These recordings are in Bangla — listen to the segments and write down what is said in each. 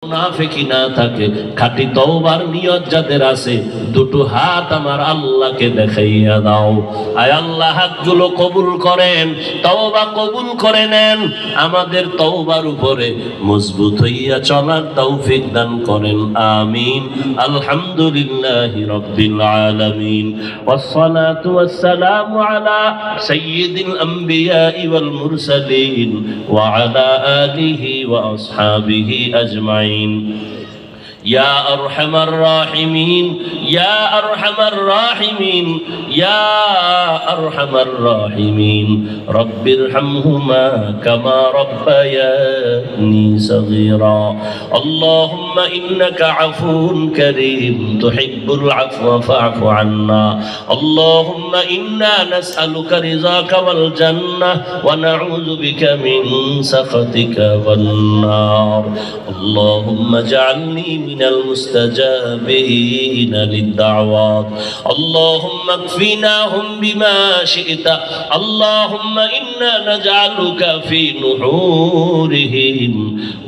মুনাফিকি না থাকে, খাঁটি তওবার নিয়ত যাদের আছে, দুটো হাত আমার আল্লাহকে দেখাইয়া দাও। আয় আল্লাহ, হাতগুলো কবুল করেন, তওবা কবুল করে নেন, আমাদের তওবার উপরে মজবুত হইয়া চলার তৌফিক দান করেন। আমিন। আলহামদুলিল্লাহি রাব্বিল আলামিন। والصلاة والسلام على سيد الأنبياء والمرسلين وعلى آله وأصحابه أجمعين. يا أرحم الراحمين يا أرحم الراحمين يا أرحم الراحمين رب ارحمهما كما ربياني صغيرا. اللهم إنك عفو كريم تحب العفو فاعف عنا. اللهم إنا نسألك رضاك والجنة ونعوذ بك من سخطك والنار. اللهم اجعلني من المستجابين للدعوات. اللهم اكفناهم بما شئت. اللهم إنا نجعلك في نحورهم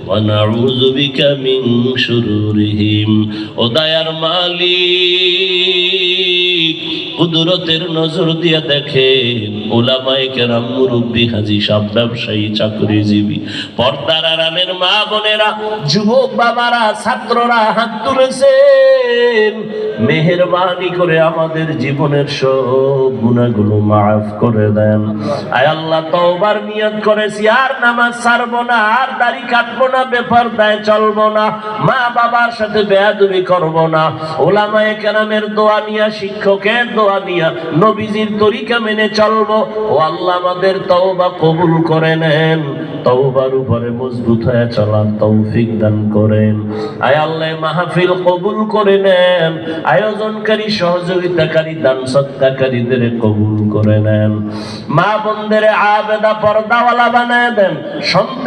ونعوذ بك من شرورهم. وداير মালিক, কুদরতের নজর দিয়ে দেখে উলামায়ে কেরাম, মুরব্বী, হাজী সাহেব, ব্যবসায়ী, চাকরিজীবী, পর্দার আড়ালের মা বোনেরা, যুবক বাবারা, ছাত্ররা হাত তুলেছেন। মেহেরবানি করে আমাদের জীবনের সব গুনাহগুলো মাফ করে দেন। আয় আল্লাহ, তওবার নিয়ত করেছি, আর নামাজ ছাড়বো না, আর দাড়ি কাটবো না, বেপরদায় চলবো না, মা বাবার সাথে বেয়াদবি করবো না, উলামায়ে কেরামের দোয়া নিয়া, শিক্ষকের দোয়া নিয়া, নবীজির তরিকা মেনে চলবো। ও আল্লাহ, আমাদের তওবা কবুল করে নেন, তওবার উপরে মজবুত হয়ে চলার তৌফিক দান করেন। আয় আল্লাহ, মাহফিল কবুল করে নেন, আয়োজনকারী, সহযোগিতাকারী, দান সদকাকারীদের কবুল করে নেন। মা বোনদের আবেদা পর্দাওয়ালা বানায় দেন, সন্তান